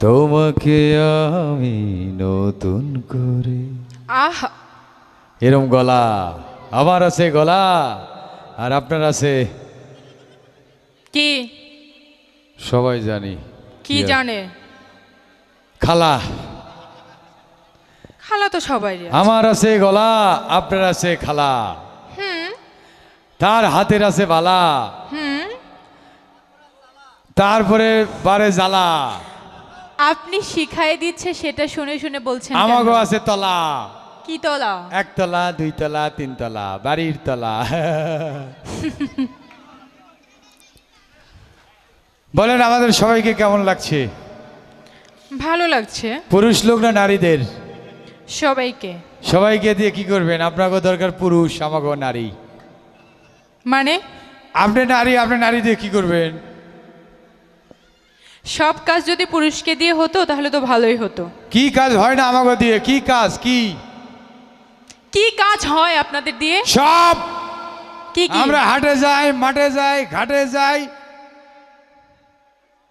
তোমাকে আমি নতুন করে। আহা, এরম গলা আমার আছে, গলা আর আপনার আছে। কি সবাই জানি কি জানে? খালা। খালা তো সবাই। আমার আছে গলা, আপনার আছে খালা। তার হাতের আছে বালা, তারপরে বারে জ্বালা। আপনি শিখাই দিচ্ছে সেটা শুনে শুনে বলছেন কেন? আমাগো আছে তলা। কি তলা? একতলা, দুইতলা, তিনতলা, বাড়ির তলা। বলেন আমাদের সবাইকে কেমন লাগছে? ভালো লাগছে। পুরুষ লোক না নারীদের? সবাইকে। সবাইকে দিয়ে কি করবেন? আপনাকে দরকার পুরুষ, আমাকে নারী। মানে আপনি নারী, আপনি নারী দিয়ে কি করবেন? সব কাজ যদি পুরুষকে দিয়ে হতো তাহলে তো ভালোই হতো। কি কাজ হয় না আমাকে দিয়ে? কি কাজ? কি কি কাজ হয় আপনাদের দিয়ে? সব। কি কি? আমরা হাটে যাই, মাঠে যাই, ঘাটে যাই,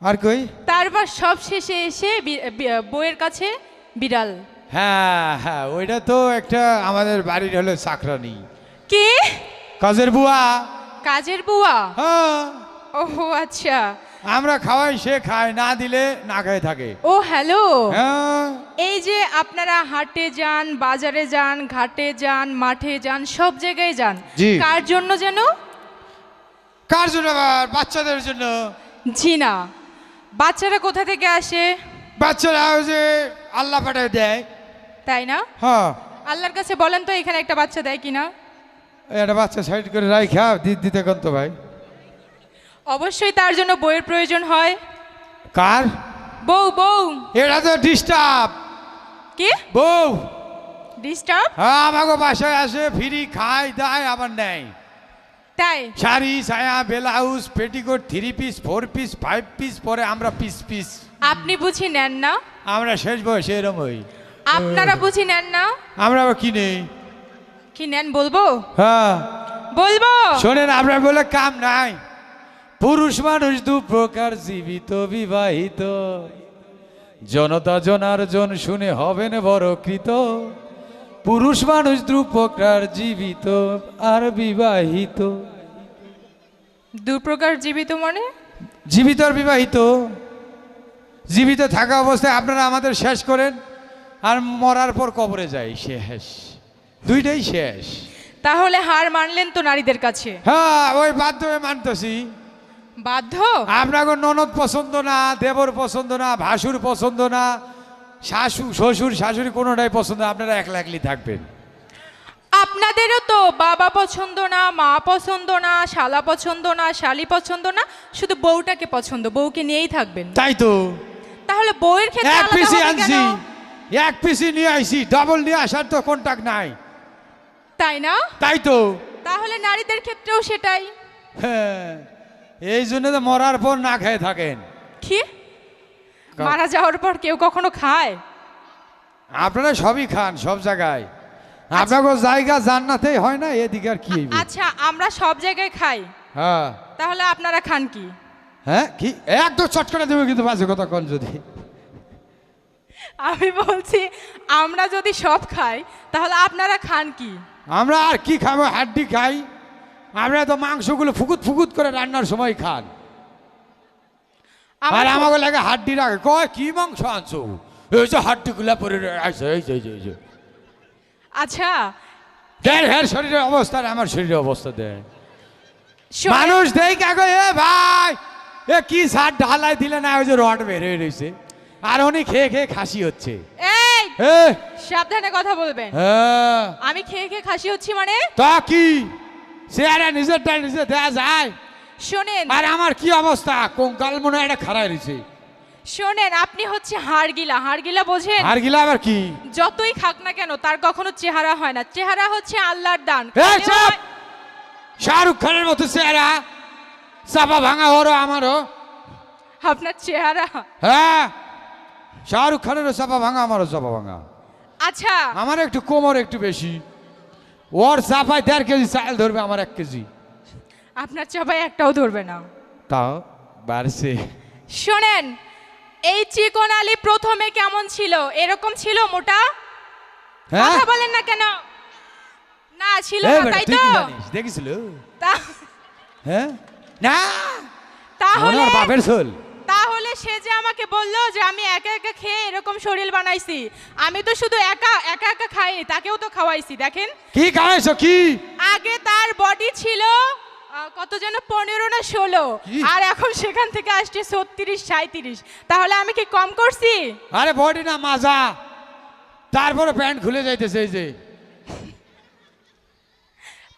আর কই তারপর সব শেষে এসে বউয়ের কাছে বিড়াল। হ্যাঁ হ্যাঁ, ওইটা তো একটা আমাদের বাড়ির হলো চাকরানি। কি? কাজের বুয়া। কাজের বুয়া? হ্যাঁ, ওহো আচ্ছা। আমরা খাওয়াই, সে খায়, না দিলে না খায় থাকে। ও হ্যালো। হ্যাঁ, এই যে আপনারা হাটে যান, বাজারে যান, ঘাটে যান, মাঠে যান, সব জায়গায় যান, জি। কার জন্য যেন? কার জন্য? আবার বাচ্চাদের জন্য। জি না, বাচ্চারা কোথা থেকে আসে? বাচ্চারা ওই যে আল্লাহ পাঠায় দেয়। তাই না? হ্যাঁ, আল্লাহর কাছে বলেন তো এখানে একটা বাচ্চা দেয় কিনা? একটা বাচ্চা সাইড করে রাখা দিতে কোন তো ভাই। অবশ্যই তার জন্য বইয়ের প্রয়োজন হয়। কার? বউ বউ। এটা তো ডিস্টার্ব। কি বউ? ডিস্টার্ব? হ্যাঁ, আমাকে বাসায় আসে, ফ্রি খায় দায়, আবার নেয়। তাই? শাড়ি, ছায়া, blouse, petticoat, 3 piece, 4 piece, 5 piece, পরে আমরা পিস পিস। আপনি বুঝি নেন না? আমরা শেষ বয়সে এরম হই। আপনারা বুঝি নেন না? আমরা আবার কি নেই। কি নেন বলবো? হ্যাঁ, বলবো। শোনেন, আপনার বলে কাম নাই। পুরুষ মানুষ দু প্রকার, জীবিত বিবাহিত। জনতা জনার্জন শুনে হবেন বড় কৃত। পুরুষ মানুষ দু প্রকার, জীবিত আর বিবাহিত। দু প্রকার জীবিত মানে? জীবিত আর বিবাহিত। জীবিত থাকা অবস্থায় আপনারা আমাদের শেষ করেন, আর মরার পর কবরে যাই, শেষ। দুইটাই শেষ। তাহলে হার মানলেন তো নারীদের কাছে? হ্যাঁ, ওই বাধ্য হয়ে মানতেছি। বাধ্য? আপনাকে ননদ পছন্দ না, দেবর পছন্দ না, ভাসুর পছন্দ না, শ্বশুর শাশুড়ি কোনোটাই পছন্দ না, আপনারা একলা একলি থাকবেন। আপনাদেরও তো বাবা পছন্দ না, মা পছন্দ না, শালা পছন্দ না, শালি পছন্দ না, শুধু বউটাকে পছন্দ, বউকে নিয়েই থাকবেন। তাই তো। তাহলে বউয়ের ক্ষেত্রে এক আলাদা পিসি হবে আনছি, কেন? এক পিসি নিয়ে আইছি, ডাবল নিয়ে আসার তো কন্টাক্ট নাই। তাই না? তাই তো। তাহলে নারীদের ক্ষেত্রেও সেটাই। হ্যাঁ, এই জন্য তো মরার পর না খেয়ে থাকেন। কি? মারা যাওয়ার পর কেউ কখনো খায়? আপনারা সবই খান, সব জায়গায়। আপনাকে জায়গা জান্নাতেই হয় না, এদিকে আর কি? আচ্ছা, আমরা সব জায়গায় খাই, হ্যাঁ তাহলে আপনারা খান কি? হ্যাঁ, কি একদম চট করে দেবে কিন্তু, বাজে কথা কোন যদি। আমি বলছি আমরা যদি সব খাই তাহলে আপনারা খান কি? আমরা আর কি খাবো? হাড্ডি খাই। আমরা তো মাংসগুলো ফুকুত ফুকুত করে রান্নার সময় খান। আর আমাকে লাগে হাড্ডি রাখে, কয় কি মাংস আনছো? এই যে হাড্ডিগুলা পরে আছে, এই যে। আচ্ছা, হ্যাঁ, শরীরের অবস্থা আর আমার শরীরের অবস্থা দেয় শোনেন, মানুষ দেই কাগো, এ ভাই এ কি সার ঢালাই দিলে না, ওই যে রড বের হয়ে রয়েছে, আর উনি খেয়ে খেয়ে খাসি হচ্ছে। এই এ সাবধানে কথা বলবেন। হ্যাঁ, আমি খেয়ে খেয়ে খাসি হচ্ছি মানে? তা কি চেহারা নিজেরটা নিজে দেয়া যায়? শোনেন, আর আমার কি অবস্থা, কঙ্কাল মনে হয় এটা খারাপ রয়েছে। শোনেন, আপনি হচ্ছে হাড়গিলা। হাড়গিলা বোঝেন? আর গিলা আবার কি? যতই খাক না কেন তার কখনো চেহারা হয় না। চেহারা হচ্ছে আল্লাহর দান। এই চুপ! শাহরুখ খানের মতো চেহারা, চাপা ভাঙা ওরও আমারও। আপনার চেহারা? হ্যাঁ, শাহরুখ খানেরও চাপা ভাঙা, আমারও চাপা ভাঙা। আচ্ছা, আমার একটু কোমর একটু বেশি, ওর চাপায় 1.5 কেজি চাল ধরবে, আমার 1 কেজি। আপনার চাপায় একটাও ধরবে না। তাও বাড়ছে। শোনেন, এই চিকন আলী প্রথমে কেমন ছিল? এরকম ছিল মোটা? হ্যাঁ কথা বলেন না কেন? না ছিল এই না, বেটা, তাই তুই তো? কি জানিস দেখেছিল? তা- হ্যাঁ না তাহলে ওনার বাপের ছোল। তাহলে সে যে আমাকে বললো যে আমি একা একা খেয়ে এরকম শরীর বানাইছি, আমি তো শুধু একা একা একা খাইনি, তাকেও তো খাওয়াইছি। দেখেন কি খাওয়াইছো কি? আগে তার বডি ছিল কত যেন 15 না 16, কি? আর এখন সেখান থেকে আসছে 36 37। তাহলে আমি কি কম করছি? আরে বডি না মাজা, তারপরে প্যান্ট খুলে যাইতেছে এই যে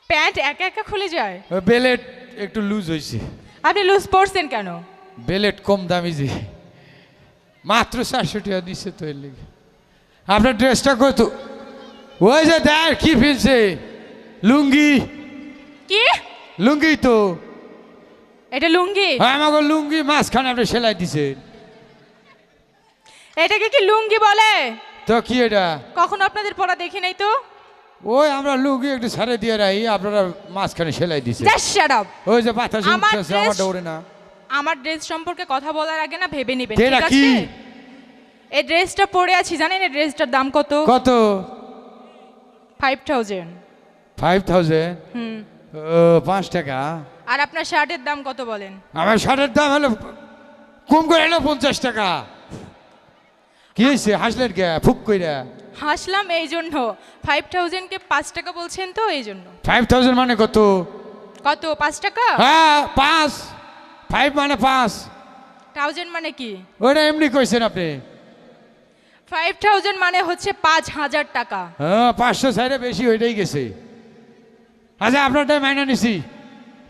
প্যান্ট একা একা খুলে যায়? বেলেট একটু লুজ হয়েছে। আপনি লুজ পড়ছেন কেন? বেলেট কম দামি যে, মাত্র 400 টাকা দিচ্ছে তো এর লিগে। আপনার ড্রেসটা কত? ওই যে দেখ কি ফিলছে, লুঙ্গি। কি লুঙ্গি তো, এটা লুঙ্গি? হ্যাঁ আমাকে লুঙ্গি মাঝখানে আপনি সেলাই দিছে। এটাকে কি লুঙ্গি বলে? তো কি এটা? কখনো আপনাদের পরা দেখি নাই তো। ওই আমরা লুঙ্গি একটু ছাড়ে দিয়ে রাখি, আপনারা মাঝখানে সেলাই দিছে। Just shut up. ওই যে বাতাস আমার উঠতেছে, dress- আমার দৌড়ে না। আমার ড্রেস সম্পর্কে কথা বলার আগে না ভেবে নেবেন, এটা ঠিক কি? আছে? এই ড্রেসটা পরে আছি, জানেন এই ড্রেসটার দাম কত? কত? 5000। 5000? হুম। 5 টাকা। আর আপনার শার্টের দাম কত বলেন? আমার শার্টের দাম হলো কম করে হলো 50 টাকা। কি হয়েছে হাসলেন কে ফুক কইরা? হাসলাম এই জন্য, 5000 কে 5 টাকা বলছেন তো এই জন্য। 5000 মানে কত? কত? 5 টাকা? হ্যাঁ 5, 5 মানে 5। 1000 মানে কি? ওটা এমনি কইছেন আপনি। 5000 মানে হচ্ছে 5000 টাকা। হ্যাঁ 500 সাইডে বেশি ওইটাই গেছে। আচ্ছা আপনারটাই মাইনা নিছি,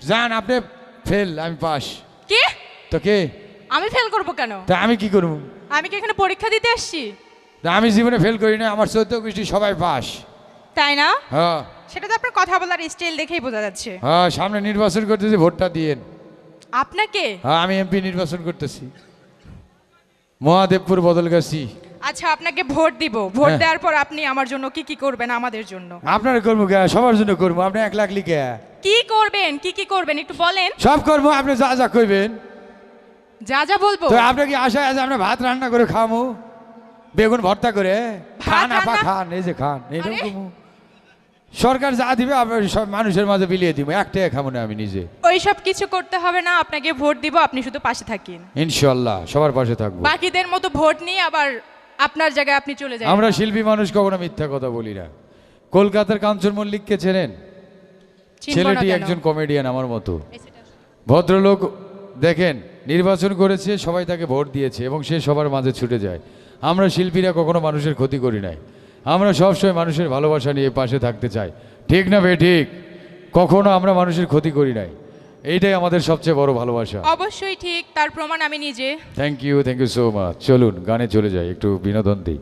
যান আপনি ফেল, আমি পাস। কি? তো কে? আমি ফেল করব কেন? তা আমি কি করব? আমি কি এখানে পরীক্ষা দিতে আসছি? তা আমি জীবনে ফেল করি না, আমার 14 গোষ্ঠী সবাই পাস। তাই না? হ্যাঁ সেটা তো আপনার কথা বলার স্টাইল দেখেই বোঝা যাচ্ছে। হ্যাঁ সামনে নির্বাচন করতেছি, ভোটটা দিয়েন। আপনাকে? হ্যাঁ আমি এমপি নির্বাচন করতেছি, মহাদেবপুর বদলগাছি। আচ্ছা আপনাকে ভোট দিব, ভোট হ্যাঁ। দেওয়ার পর আপনি আমার জন্য কি কি করবেন আমাদের জন্য? আপনার করবো কে? সবার জন্য করবো, আপনি 1 লাখ লিখে কি করবেন, কি কি করবেন একটু বলেন। সব করবো, আপনি যা যা কইবেন। যা যা বলবো। তো আপনি কি আশা আছে আমরা ভাত রান্না করে খামু, বেগুন ভর্তা করে খান, আপা রান্না? খান, এই যে খান, আরে? এইরকম সরকার যা দিবে আমরা সব মানুষের মাঝে বিলিয়ে দিব, একটাই খাবো না আমি নিজে। ওই সব কিছু করতে হবে না, আপনাকে ভোট দিব, আপনি শুধু পাশে থাকেন। ইনশাল্লাহ সবার পাশে থাকবো। বাকিদের মতো ভোট নিয়ে আবার আপনার জায়গায় আপনি চলে যান। আমরা শিল্পী মানুষ কখনো মিথ্যা কথা বলি না। কলকাতার কাঞ্চন মল্লিককে চেনেন? চিনবো না ছেলেটি কেন? একজন কমেডিয়ান আমার মতো ভদ্রলোক। দেখেন নির্বাচন করেছে, সবাই তাকে ভোট দিয়েছে এবং সে সবার মাঝে ছুটে যায়। আমরা শিল্পীরা কখনো মানুষের ক্ষতি করি নাই, আমরা সবসময় মানুষের ভালোবাসা নিয়ে পাশে থাকতে চাই, ঠিক না বে ঠিক? কখনো আমরা মানুষের ক্ষতি করি নাই, এইটাই আমাদের সবচেয়ে বড় ভালোবাসা। অবশ্যই ঠিক, তার প্রমাণ আমি নিজে। Thank you so much. চলুন গানে চলে যাই, একটু বিনোদন দিই।